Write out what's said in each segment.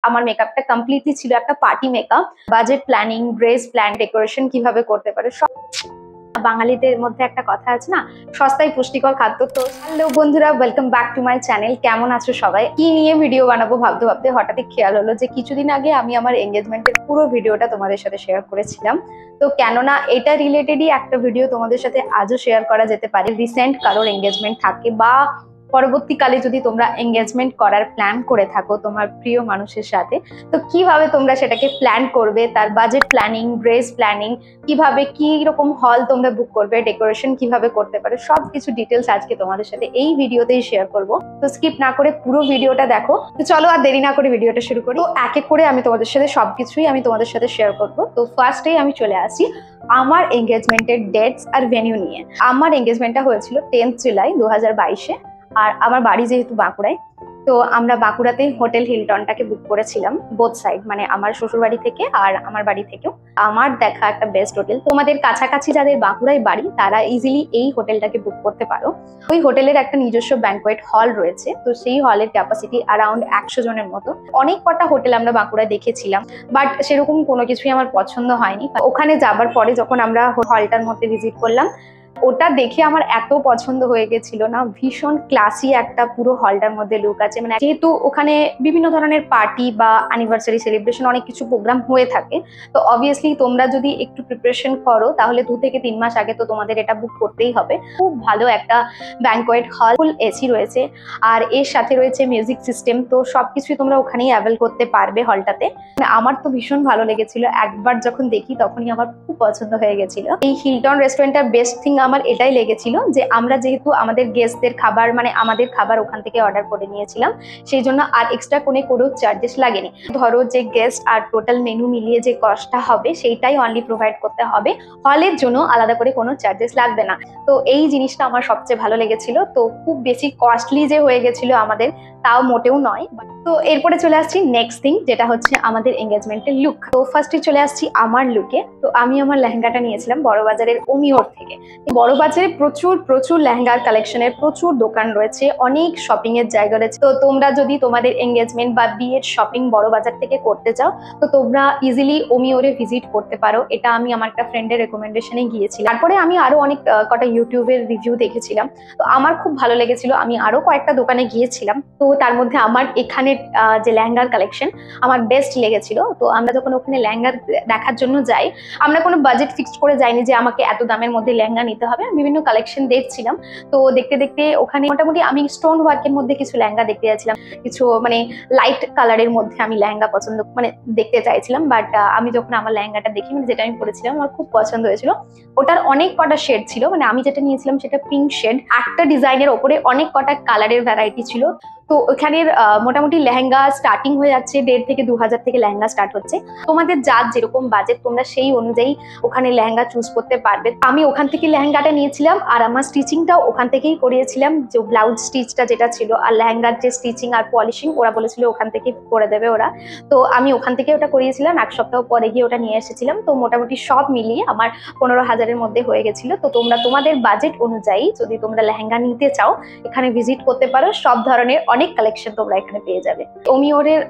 আমার মেকআপটা কমপ্লিটলি ছিল একটা party makeup. Budget planning, dress plan, decoration কিভাবে করতে পারে সব। বাঙালিদের মধ্যে একটা কথা আছে না, সস্তায় পুষ্টিকর খাদ্য। তো হ্যালো বন্ধুরা, welcome back to my channel. কেমন আছো সবাই? কি নিয়ে ভিডিও বানাবো ভাবতে ভাবতে হঠাৎই খেয়াল হলো যে কিছুদিন আগে আমি আমার এঙ্গেজমেন্টের পুরো ভিডিওটা তোমাদের সাথে শেয়ার করেছিলাম। তো কেননা এটা রিলেটেডই একটা ভিডিও তোমাদের সাথে আজও শেয়ার করা যেতে পারে। রিসেন্ট কারোর এঙ্গেজমেন্ট থাকে বা পরবর্তীকালে যদি তোমরা এঙ্গেজমেন্ট করার প্ল্যান করে থাকো তোমার প্রিয় মানুষের সাথে, তো কিভাবে তোমরা সেটাকে প্ল্যান করবে, তার বাজেট প্ল্যানিং, ড্রেস প্ল্যানিং, কিভাবে কি রকম হল তোমরা বুক করবে, ডেকোরেশন কিভাবে করতে পারে, সবকিছু ডিটেলস আজকে তোমাদের সাথে এই ভিডিওতেই শেয়ার করব। তো স্কিপ না করে পুরো ভিডিওটা দেখো। তো চলো আর দেরি না করে ভিডিওটা শুরু করি। তো এক এক করে আমি তোমাদের সাথে সবকিছুই তোমাদের সাথে শেয়ার করব। তো ফার্স্টেই আমি চলে আসি আমার এঙ্গেজমেন্টের ডেটস আর ভেন্যু নিয়ে। আমার এঙ্গেজমেন্টটা হয়েছিল 10 জুলাই 2022-এ। আর আমার বাড়ি যেহেতু বাঁকুড়ায়, তো আমরা বাঁকুড়াতে হোটেল হিলটনটাকে বুক করেছিলাম, বোথ সাইড, মানে আমার শ্বশুর বাড়ি থেকে আর আমার বাড়ি থেকেও। আমার দেখা একটা বেস্ট হোটেল। তোমাদের কাছাকাছি যাদের বাঁকুড়ায় বাড়ি তারা ইজিলি এই হোটেলটাকে বুক করতে পারো। ওই হোটেলের একটা নিজস্ব ব্যাংকোয়েট হল রয়েছে, তো সেই হলের ক্যাপাসিটি অ্যারাউন্ড 100 জনের মতো। অনেক কটা হোটেল আমরা বাঁকুড়ায় দেখেছিলাম, বাট সেরকম কোনো কিছুই আমার পছন্দ হয়নি। ওখানে যাবার পরে যখন আমরা হলটার মধ্যে ভিজিট করলাম, ওটা দেখে আমার এত পছন্দ হয়ে গেছিল না, ভীষণ ক্লাসি একটা পুরো হলটার মধ্যে লুক আছে। মানে যেহেতু ওখানে বিভিন্ন ধরনের পার্টি বা অ্যানিভার্সারি সেলিব্রেশন অনেক কিছু প্রোগ্রাম হয়ে থাকে, তো অবভিয়াসলি তোমরা যদি একটু প্রিপারেশন করো তাহলে 2 থেকে 3 মাস আগে তো তোমাদের এটা বুক করতেই হবে। খুব ভালো একটা ব্যাংকোয়েট হল, ফুল এসি রয়েছে, আর এর সাথে রয়েছে মিউজিক সিস্টেম। তো সবকিছুই তোমরা ওখানেই অ্যাভেল করতে পারবে হলটাতে। আমার তো ভীষণ ভালো লেগেছিল, একবার যখন দেখি তখনই আমার খুব পছন্দ হয়ে গেছিল। এই হিলটন রেস্টুরেন্টটার বেস্ট থিং আমার এটাই লেগেছিল যে আমরা যেহেতু আমাদের গেস্টদের খাবার, মানে আমাদের খাবার ওখান থেকে অর্ডার করে নিয়েছিলাম, সেই জন্য আর এক্সট্রা কোনো চার্জেস লাগেনি। ধরো যে গেস্ট আর টোটাল মেনু মিলিয়ে যে কস্টটা হবে সেইটাই অনলি প্রোভাইড করতে হবে, হলের জন্য আলাদা করে কোনো চার্জেস লাগবে না। তো এই জিনিসটা আমার সবচেয়ে ভালো লেগেছিল। তো খুব বেশি কস্টলি যে হয়ে গেছিল আমাদের, তাও মোটেও নয়। তো এরপরে চলে আসছি নেক্সট থিং, যেটা হচ্ছে আমাদের এঙ্গেজমেন্টের লুক। তো ফার্স্টে চলে আসছি আমার লুকে। তো আমি আমার লেহেঙ্গাটা নিয়েছিলাম বড়বাজারের ওমিওর থেকে। বড়বাজারে প্রচুর লেহেঙ্গার কালেকশনের প্রচুর দোকান রয়েছে, অনেক শপিং এর জায়গা রয়েছে। তো তোমরা যদি তোমাদের এঙ্গেজমেন্ট বা বিয়ের শপিং বড়বাজার থেকে করতে চাও, তো তোমরা ইজিলি ওমিওরে ভিজিট করতে পারো। এটা আমি আমার একটা ফ্রেন্ডের রেকমেন্ডেশনে গিয়েছিলাম। তারপরে আমি আরো অনেক কটা ইউটিউবের রিভিউ দেখেছিলাম, তো আমার খুব ভালো লেগেছিল। আমি আরো কয়েকটা দোকানে গিয়েছিলাম, তো তার মধ্যে আমার এখানে যে লেহেঙ্গার কালেকশন আমার বেস্ট লেগেছিল। তো আমরা যখন ওখানে লেহেঙ্গা দেখার জন্য যাই, আমরা কোনো বাজেট ফিক্সড করে যাইনি যে আমাকে এত দামের মধ্যে লেহেঙ্গা নিতে হবে। বিভিন্ন কালেকশন দেখছিলাম, তো দেখতে দেখতে ওখানে মোটামুটি আমি স্টোন ওয়ার্কের মধ্যে কিছু লেহেঙ্গা দেখতে যাচ্ছিলাম, কিছু মানে লাইট কালারের মধ্যে আমি লেহেঙ্গা পছন্দ দেখতে চাইছিলাম। বাট আমি যখন আমার লেহেঙ্গাটা দেখি, মানে যেটা আমি পরেছিলাম, আমার খুব পছন্দ হয়েছিল। ওটার অনেক কটা শেড ছিল, মানে আমি যেটা নিয়েছিলাম সেটা পিঙ্ক শেড। একটা ডিজাইনের ওপরে অনেক কটা কালারের ভ্যারাইটি ছিল। তো ওখানের মোটামুটি লেহেঙ্গা স্টার্টিং হয়ে যাচ্ছে 1,500 থেকে 2,000 থেকে লেহেঙ্গা স্টার্ট হচ্ছে। তোমাদের যার যেরকম বাজেট তোমরা সেই অনুযায়ী ওখানে লেহেঙ্গা চুজ করতে পারবে। আমি ওখান থেকে লেহেঙ্গাটা নিয়েছিলাম, আর আমার স্টিচিংটাও ওখান থেকেই করিয়েছিলাম। যে ব্লাউজ স্টিচটা যেটা ছিল আর লেহেঙ্গার যে স্টিচিং আর পলিশিং ওরা বলেছিল ওখান থেকেই করে দেবে ওরা। তো আমি ওখান থেকে ওটা করিয়েছিলাম, 1 সপ্তাহ পরে গিয়ে ওটা নিয়ে এসেছিলাম। তো মোটামুটি সব মিলিয়ে আমার 15,000-এর মধ্যে হয়ে গেছিল। তো তোমরা তোমাদের বাজেট অনুযায়ী যদি তোমরা লেহেঙ্গা নিতে চাও এখানে ভিজিট করতে পারো। সব ধরনের অনেক কালেকশন তোমরা এখানে পেয়ে যাবে। ওমিওরের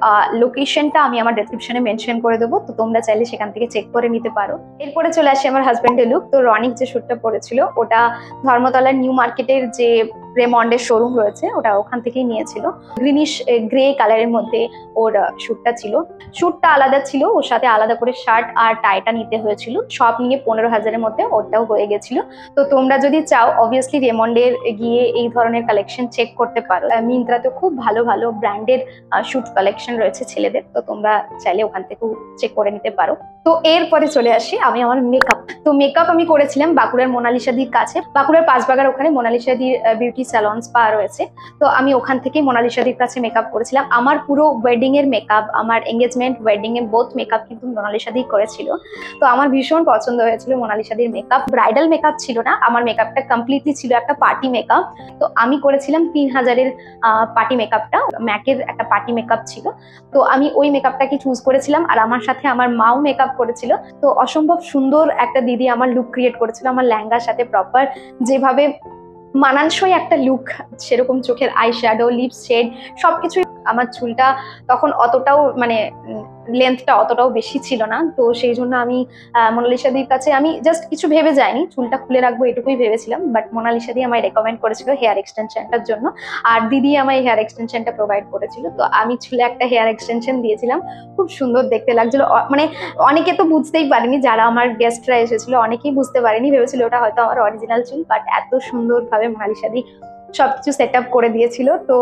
লোকেশনটা আমি আমার ডেসক্রিপশনে মেনশন করে দেবো, তো তোমরা চাইলে সেখান থেকে চেক করে নিতে পারো। এরপরে চলে আসি আমার হাজবেন্ডের লুক। তো রনিক যে শ্যুটটা পরেছিল ওটা ধর্মতলার নিউ মার্কেটের যে রেমন্ডের শোরুম রয়েছে ওটা ওখান থেকেই নিয়েছিল। গ্রিনিশ গ্রে কালারের মধ্যে ওর শ্যুটটা ছিল। শ্যুটটা আলাদা ছিল, ওর সাথে আলাদা করে শার্ট আর টাইটা নিতে হয়েছিল। সব নিয়ে 15,000-এর মধ্যে ওটাও হয়ে গেছিল। তো তোমরা যদি চাও অবভিয়াসলি রেমন্ডের গিয়ে এই ধরনের কালেকশন চেক করতে পারো। মিন্ত্রাতে খুব ভালো ভালো ব্র্যান্ডের শ্যুট কালেকশন রয়েছে ছেলেদের, তো তোমরা চাইলে ওখান থেকেও চেক করে নিতে পারো। তো এরপরে চলে আসি আমি আমার মেকআপ। তো মেকআপ আমি করেছিলাম বাঁকুড়ার মোনালিসাদির কাছে, বাঁকুড়ার পাঁচবাগার ওখানে মোনালিসাদির বিউটি স্যালন স্পা রয়েছে। তো আমি ওখান থেকেই মোনালিসাদির কাছে মেকআপ করেছিলাম। আমার পুরো ওয়েডিং এর মেকআপ, আমার এঙ্গেজমেন্ট ওয়েডিং এর বোথ মেকআপ কিন্তু মোনালিসাদি করেছিল। তো আমার ভীষণ পছন্দ হয়েছিল মোনালিসাদির মেকআপ। ব্রাইডাল মেকআপ ছিল না, আমার মেকআপটা কমপ্লিটলি ছিল একটা পার্টি মেকআপ। তো আমি করেছিলাম 3,000-এর পার্টি মেকআপটা, ম্যাকের একটা পার্টি মেকআপ ছিল। তো আমি ওই মেকআপটাকে চুজ করেছিলাম, আর আমার সাথে আমার মাও মেকআপ করেছিল। তো অসম্ভব সুন্দর একটা দিদি আমার লুক ক্রিয়েট করেছিল আমার লেহেঙ্গার সাথে, প্রপার যেভাবে মানানসই একটা লুক, সেরকম চোখের আই শ্যাডো, লিপস শেড সবকিছুই আমার চুলটা তখন অতটাও মানে লেন্থটা অতটাও বেশি ছিল না, তো সেই জন্য আমি মোনালিসা দির কাছে আমি জাস্ট কিছু ভেবে যাইনি, চুলটা খুলে রাখবো এটুকুই ভেবেছিলাম। বাট মোনালিসা দি আমায় রেকমেন্ড করেছিল হেয়ার এক্সটেনশনটার জন্য, আর দিদি আমায় হেয়ার এক্সটেনশনটা প্রোভাইড করেছিল। তো আমি চুলে একটা হেয়ার এক্সটেনশন দিয়েছিলাম, খুব সুন্দর দেখতে লাগছিল। মানে অনেকে তো বুঝতেই পারেনি, যারা আমার গেস্টরা এসেছিল অনেকেই বুঝতে পারেনি, ভেবেছিল ওটা হয়তো আমার অরিজিনাল চুল। বাট এত সুন্দরভাবে মোনালিসা দি সবকিছু সেট আপ করে দিয়েছিল, তো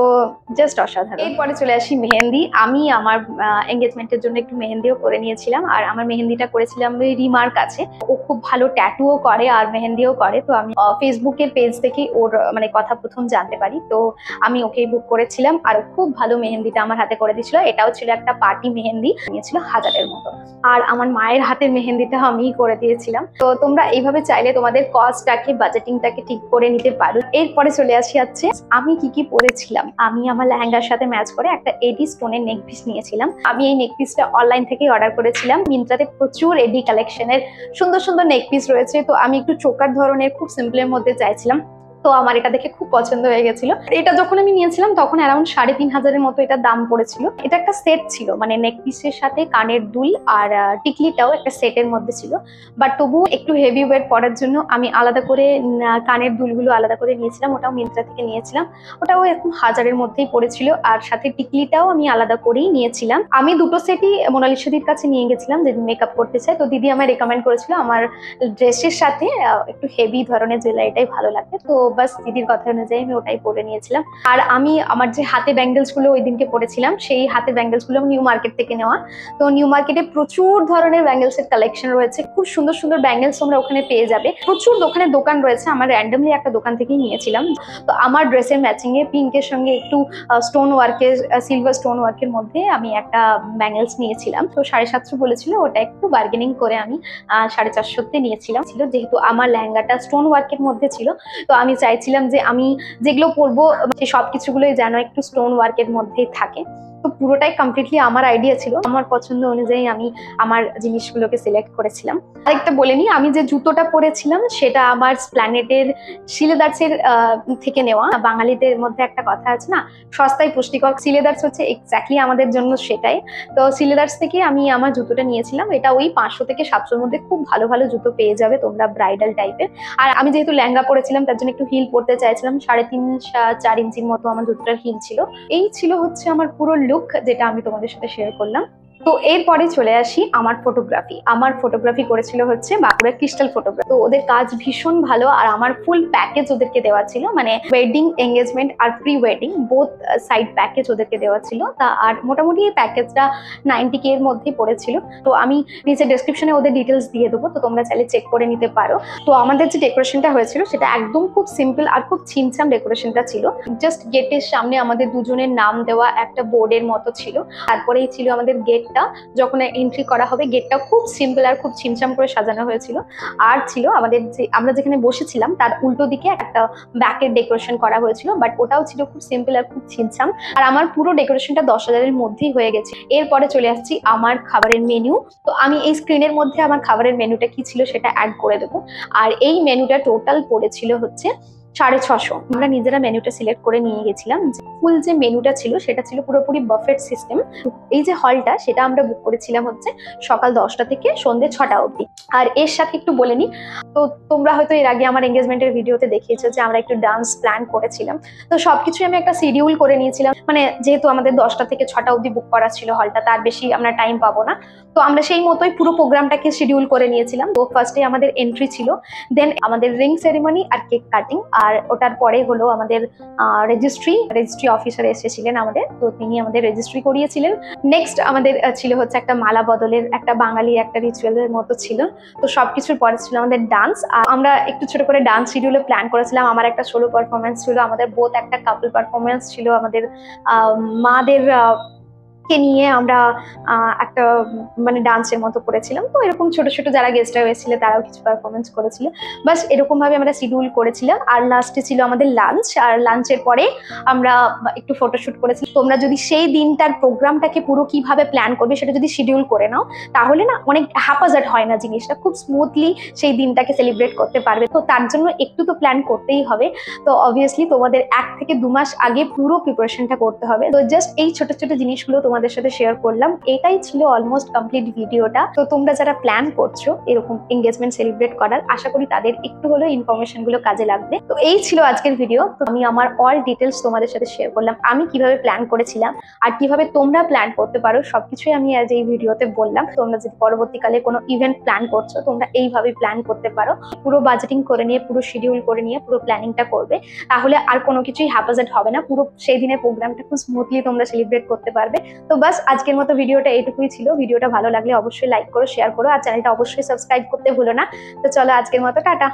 জাস্ট অসাধারণ। এরপরে চলে আসি মেহেন্দি। আমি আমার এঙ্গেজমেন্টের জন্য একটু মেহেন্দিও করে নিয়েছিলাম, আর আমার মেহেন্দিটা করেছিলাম রিমার কাছে। ও খুব ভালো ট্যাটুও করে আর মেহেন্দিও করে, তো আমি ফেসবুকের পেজ থেকে ওর মানে কথা প্রথম জানতে পারি, তো আমি ওকেই বুক করেছিলাম। আর খুব ভালো মেহেন্দিটা আমার হাতে করে দিয়েছিল। এটাও ছিল একটা পার্টি মেহেন্দি, নিয়েছিল 1000-এর মতো। আর আমার মায়ের হাতের মেহেন্দিটা আমিই করে দিয়েছিলাম। তো তোমরা এইভাবে চাইলে তোমাদের কস্টটাকে বাজেটিংটাকে ঠিক করে নিতে পারো। এরপরে চলে আসি হচ্ছে আমি কি কি পরেছিলাম। আমি আমার লেহেঙ্গার সাথে ম্যাচ করে একটা এডি স্টোনের নেক পিস নিয়েছিলাম। আমি এই নেক পিসটা অনলাইন থেকে অর্ডার করেছিলাম। মিন্ত্রাতে প্রচুর এডি কালেকশনের সুন্দর সুন্দর নেক পিস রয়েছে, তো আমি একটু চোকার ধরনের খুব সিম্পলের মধ্যে চাইছিলাম, তো আমার এটা দেখে খুব পছন্দ হয়ে গেছিল। এটা যখন আমি নিয়েছিলাম তখন অ্যারাউন্ড 3500-এর মতো এটা দাম পড়েছিল। এটা একটা সেট ছিল, মানে নেক পিসের সাথে কানের দুল আর টিকলিটাও একটা সেটের মধ্যে ছিল। বাট তবুও একটু হেভি ওয়েট পরার জন্য আমি আলাদা করে কানের দুলগুলো আলাদা করে নিয়েছিলাম, ওটাও মিন্ত্রা থেকে নিয়েছিলাম। ওটাও এরকম 1000-এর মধ্যেই পড়েছিল, আর সাথে টিকলিটাও আমি আলাদা করেই নিয়েছিলাম। আমি দুটো সেটই মোনালিসা দির কাছে নিয়ে গেছিলাম যেদিন মেকআপ করতে চাই, তো দিদি আমায় রেকমেন্ড করেছিল আমার ড্রেসের সাথে একটু হেভি ধরনের জুয়েলারিটাই ভালো লাগে, তো বাস দিদির কথা অনুযায়ী আমি ওটাই পরে নিয়েছিলাম। আর আমি আমার যে হাতে ব্যাঙ্গেলস গুলো ওই দিনকে পরেছিলাম, সেই হাতে ব্যাঙ্গেলস গুলো নিউ মার্কেট থেকে নেওয়া। তো নিউ মার্কেটে প্রচুর ধরনের ব্যাঙ্গেলস এর কালেকশন রয়েছে, খুব সুন্দর সুন্দর ব্যাঙ্গেলস তোমরা ওখানে পেয়ে যাবে। প্রচুর দোকান রয়েছে, আমার র্যান্ডমলি একটা দোকান থেকেই নিয়েছিলাম। তো আমার ড্রেসের ম্যাচিং এ পিঙ্কের সঙ্গে একটু স্টোন ওয়ার্কের সিলভার স্টোন ওয়ার্কের মধ্যে আমি একটা ব্যাঙ্গেলস নিয়েছিলাম। তো 750 বলেছিল, ওটা একটু বার্গেনিং করে আমি 450-তে নিয়েছিলাম। যেহেতু আমার লেহেঙ্গাটা স্টোন ওয়ার্কের মধ্যে ছিল, তো আমি চাইছিলাম যে আমি যেগুলো পরবো সেই সবকিছুগুলোই যেন একটু স্টোন ওয়ার্কের মধ্যেই থাকে। তো পুরোটাই কমপ্লিটলি আমার আইডিয়া ছিল, আমার পছন্দ অনুযায়ী আমি আমার জিনিসগুলোকে সিলেক্ট করেছিলাম। আরেকটা বলে নিই, আমি যে জুতোটা পরেছিলাম সেটা আমার স্প্ল্যানেটের সিলেদার্সের থেকে নেওয়া। বাঙালিদের মধ্যে একটা কথা আছে না, সস্তায় পুষ্টিকর। সিলেদার্স হচ্ছে এক্স্যাক্টলি আমাদের জন্য সেটাই। তো সিলেদার্স থেকে আমি আমার জুতোটা নিয়েছিলাম। এটা ওই 500 থেকে 700-র মধ্যে খুব ভালো ভালো জুতো পেয়ে যাবে তোমরা ব্রাইডাল টাইপের। আর আমি যেহেতু লেহেঙ্গা পরেছিলাম তার জন্য একটু হিল পরতে চাইছিলাম, 3.5-4 ইঞ্চির মতো আমার জুতোটার হিল ছিল। এই ছিল হচ্ছে আমার পুরো লুক, যেটা আমি তোমাদের সাথে শেয়ার করলাম। তো এরপরে চলে আসি আমার ফটোগ্রাফি। আমার ফটোগ্রাফি করেছিল হচ্ছে বাঁকুড়া ক্রিস্টাল ফটোগ্রাফি। তো ওদের কাজ ভীষণ ভালো, আর আমার ফুল প্যাকেজ ওদেরকে দেওয়া ছিল, মানে ওয়েডিং, এঙ্গেজমেন্ট আর pre wedding both side package ওদেরকে দেওয়া ছিল। তা আর মোটামুটি এই প্যাকেজটা 90K এর মধ্যেই পড়েছিল। তো আমি নিচে ডেসক্রিপশনে ওদের ডিটেলস দিয়ে দেবো, তো তোমরা চাইলে চেক করে নিতে পারো। তো আমাদের যে ডেকোরেশনটা হয়েছিল সেটা একদম খুব সিম্পল আর খুব ছিমছাম ডেকোরেশনটা ছিল। জাস্ট গেটের সামনে আমাদের দুজনের নাম দেওয়া একটা বোর্ডের মতো ছিল, তারপরেই ছিল আমাদের গেটটা। যখন এন্ট্রি করা হবে গেটটা খুব সিম্পল আর খুব ছিমছাম করে সাজানো হয়েছিল। আর ছিল আমাদের যে আমরা যেখানে বসেছিলাম তার উল্টো দিকে একটা ব্যাকের ডেকোরেশন করা হয়েছিল, বাট ওটাও ছিল খুব সিম্পল আর খুব ছিমছাম। আর আমার পুরো ডেকোরেশনটা 10,000-এর মধ্যেই হয়ে গেছে। এরপরে চলে আসছি আমার খাবারের মেনু। তো আমি এই স্ক্রিনের মধ্যে আমার খাবারের মেনুটা কি ছিল সেটা অ্যাড করে দেবো। আর এই মেনুটা টোটাল পড়েছিল হচ্ছে 650। আমরা নিজেরা মেনুটা সিলেক্ট করে নিয়ে গেছিলাম। ফুল যে মেনুটা ছিল সেটা ছিল পুরোপুরি বাফেট সিস্টেম। এই যে হলটা সেটা আমরা বুক করেছিলাম হচ্ছে সকাল 10টা থেকে সন্ধ্যে 6টা অবধি। আর এর সাথে একটু বলে নিই, তো তোমরা হয়তো এর আগে আমার এঙ্গেজমেন্টের ভিডিওতে দেখিয়েছো যে আমরা একটু ডান্স প্ল্যান করেছিলাম। তো সবকিছু আমি একটা শিডিউল করে নিয়েছিলাম, মানে যেহেতু আমাদের 10টা থেকে 6টা অবধি বুক করা ছিল হলটা, তার বেশি আমরা টাইম পাবো না। তো আমরা সেই মতোই পুরো প্রোগ্রামটাকে শিডিউল করে নিয়েছিলাম। তো ফার্স্টে আমাদের এন্ট্রি ছিল, দেন আমাদের রিং সেরিমনি আর কেক কাটিং, আর ওটার পরে হলো আমাদের রেজিস্ট্রি অফিসার এসেছিলেন আমাদের, তো তিনি আমাদের রেজিস্ট্রি করিয়েছিলেন। নেক্সট আমাদের ছিল হচ্ছে একটা মালা বদলের একটা বাঙালি একটা রিচুয়ালের মতো ছিল। তো সবকিছুর পরে ছিল আমাদের ডান্স। আমরা একটু ছোট করে ডান্স শিডিউলে প্ল্যান করেছিলাম। আমার একটা সোলো পারফরমেন্স ছিল, আমাদের বোথ একটা কাপল পারফরমেন্স ছিল, আমাদের মাদের কে নিয়ে আমরা একটা মানে ডান্সের মতো করেছিলাম। তো এরকম ছোট ছোট যারা গেস্টরা হয়েছিল তারাও কিছু পারফরমেন্স করেছিল। বাস এরকম ভাবে আমরা শিডিউল করেছিলাম। আর লাস্টে ছিল আমাদের লাঞ্চ, আর লাঞ্চের পরে আমরা একটু ফটোশুট করেছি। তোমরা যদি সেই দিনটার প্রোগ্রামটাকে পুরো কিভাবে প্ল্যান করবে সেটা যদি শিডিউল করে নাও, তাহলে না অনেক হ্যাপাজার্ড হয় না, জিনিসটা খুব স্মুথলি সেই দিনটাকে সেলিব্রেট করতে পারবে। তো তার জন্য একটু তো প্ল্যান করতেই হবে। তো অবভিয়াসলি তোমাদের 1 থেকে 2 মাস আগে পুরো প্রিপারেশনটা করতে হবে। তো জাস্ট এই ছোট ছোট জিনিসগুলো তোমাদের সাথে শেয়ার করলাম। এটাই ছিল অলমোস্ট কমপ্লিট ভিডিওটা। তো তোমরা যারা প্ল্যান করছো এরকম এঙ্গেজমেন্ট সেলিব্রেট করার, আশা করি তাদের একটু হলেও ইনফরমেশন গুলো কাজে লাগবে। তো এই ছিল আজকের ভিডিও। তো আমি আমার অল ডিটেলস তোমাদের সাথে শেয়ার করলাম, আমি কিভাবে প্ল্যান করেছিলাম আর কিভাবে তোমরা প্ল্যান করতে পারো সবকিছুই আমি আজ এই ভিডিওতে বললাম। তোমরা যদি পরবর্তীকালে কোনো ইভেন্ট প্ল্যান করছো তোমরা এইভাবে প্ল্যান করতে পারো, পুরো বাজেটিং করে নিয়ে, পুরো শিডিউল করে নিয়ে পুরো প্ল্যানিংটা করবে, তাহলে আর কোনো কিছুই হ্যাপাজার্ড হবে না। পুরো সেই দিনের প্রোগ্রামটা খুব স্মুথলি তোমরা সেলিব্রেট করতে পারবে। তো বাস আজকের মতো ভিডিওটা এইটুকুই ছিল। ভিডিওটা ভালো লাগলে অবশ্যই লাইক করো, শেয়ার করো, আর চ্যানেলটা অবশ্যই সাবস্ক্রাইব করতে ভুলো না। তো চলো আজকের মতো টাটা।